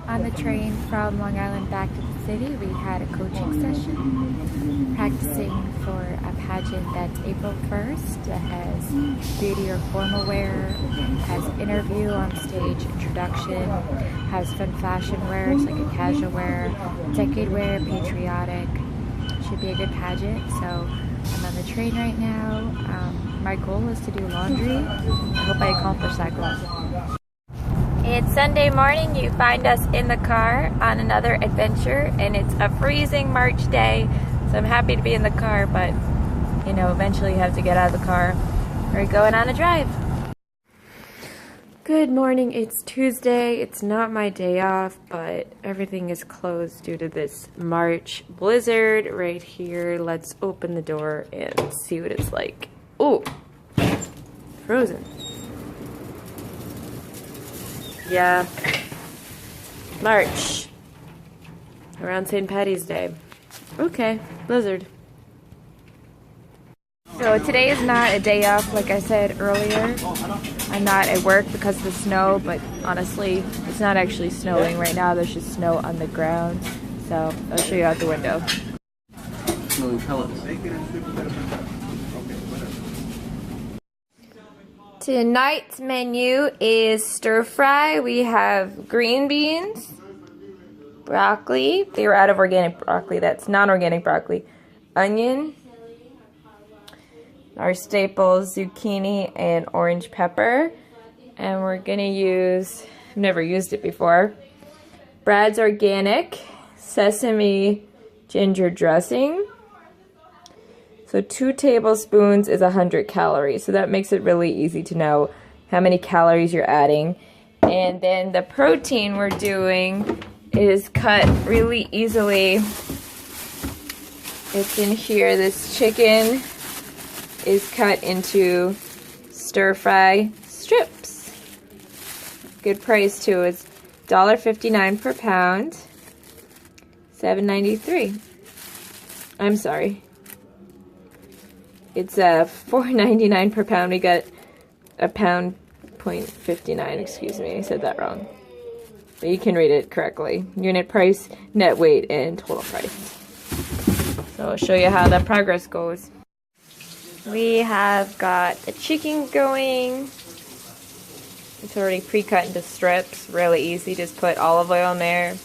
On the train from Long Island back to the city, we had a coaching session practicing for a pageant that's April 1st that has beauty or formal wear, has interview on stage, introduction, has fun fashion wear, it's like a casual wear, decade wear, patriotic. Should be a good pageant. So I'm on the train right now. My goal is to do laundry. I hope I accomplish that goal. It's Sunday morning. You find us in the car on another adventure, and it's a freezing March day, so I'm happy to be in the car, but you know, eventually you have to get out of the car. We're going on a drive. Good morning. It's Tuesday. It's not my day off, but everything is closed due to this March blizzard right here. Let's open the door and see what it's like. Oh, frozen. Yeah, March, around St. Patty's Day. Okay, blizzard. So today is not a day off, like I said earlier. I'm not at work because of the snow, but honestly, it's not actually snowing right now. There's just snow on the ground. So I'll show you out the window. Snowy pellets. Tonight's menu is stir fry. We have green beans, broccoli. They were out of organic broccoli. That's non-organic broccoli. Onion. Our staples, zucchini and orange pepper. And we're gonna use, I've never used it before, Brad's Organic sesame ginger dressing. So 2 tablespoons is 100 calories. So that makes it really easy to know how many calories you're adding. And then the protein we're doing is cut really easily. It's in here. This chicken is cut into stir-fry strips. Good price too. It's $1.59 per pound. $7.93. I'm sorry. It's $4.99 per pound. We got a pound .59. Excuse me, I said that wrong. But you can read it correctly. Unit price, net weight, and total price. So I'll show you how the progress goes. We have got the chicken going. It's already pre-cut into strips. Really easy. Just put olive oil in there.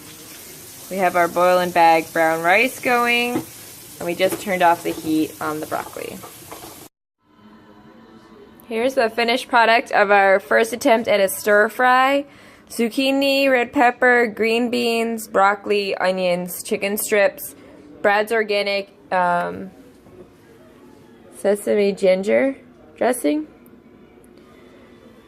We have our boil and bag brown rice going. And we just turned off the heat on the broccoli. Here's the finished product of our first attempt at a stir fry. Zucchini, red pepper, green beans, broccoli, onions, chicken strips, Brad's Organic sesame ginger dressing.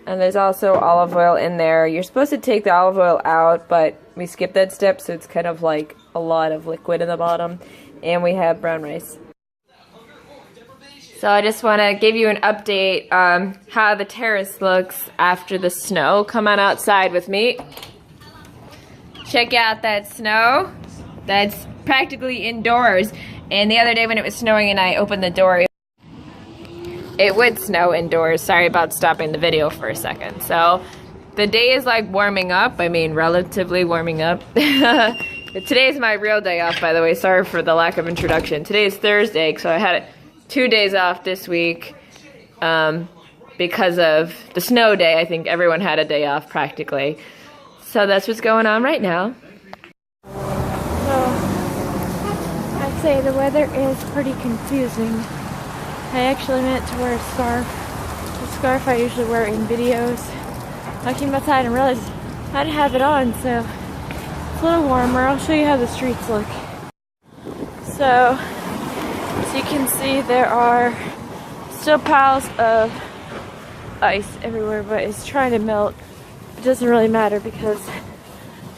And there's also olive oil in there. You're supposed to take the olive oil out, but we skipped that step, so it's kind of like a lot of liquid in the bottom. And we have brown rice. So I just want to give you an update how the terrace looks after the snow. Come on outside with me. Check out that snow. That's practically indoors. And the other day when it was snowing and I opened the door, it would snow indoors. Sorry about stopping the video for a second. So the day is like warming up. I mean, relatively warming up. Today's my real day off, by the way. Sorry for the lack of introduction. Today is Thursday, so I had 2 days off this week because of the snow day. I think everyone had a day off practically. So that's what's going on right now. So I'd say the weather is pretty confusing. I actually meant to wear a scarf. The scarf I usually wear in videos. I came outside and realized I didn't have it on, so it's a little warmer. I'll show you how the streets look. So, as you can see, there are still piles of ice everywhere, but it's trying to melt. It doesn't really matter because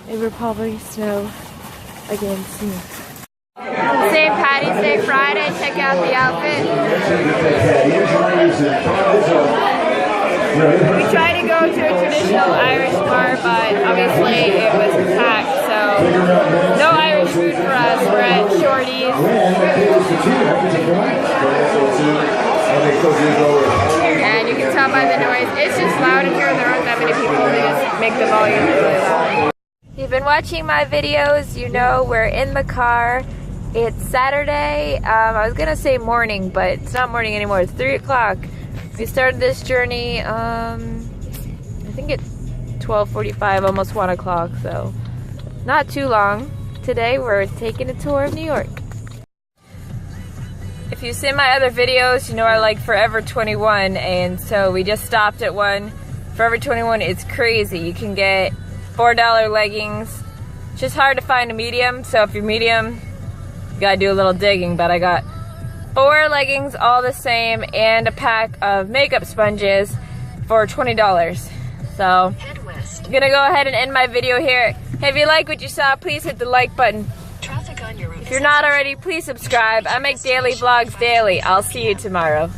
it will probably snow again soon. St. Patty's Day Friday, check out the outfit. We tried to go to a traditional Irish bar, but obviously it was packed, so no Irish food for us. We're at Shorty's. And you can tell by the noise, it's just loud in here. There aren't that many people. They just make the volume really loud. you've been watching my videos, you know we're in the car. It's Saturday. I was gonna say morning, but it's not morning anymore. It's 3 o'clock. We started this journey, I think it's 12:45, almost 1 o'clock, so not too long. Today we're taking a tour of New York. If you've seen my other videos, you know I like Forever 21, and so we just stopped at one. Forever 21 is crazy. You can get $4 leggings. It's just hard to find a medium, so if you're medium, you gotta do a little digging, but I got 4 leggings all the same and a pack of makeup sponges for $20. So I'm gonna go ahead and end my video here. Hey, if you like what you saw, please hit the like button. If you're not already, please subscribe. I make daily vlogs daily. I'll see you tomorrow.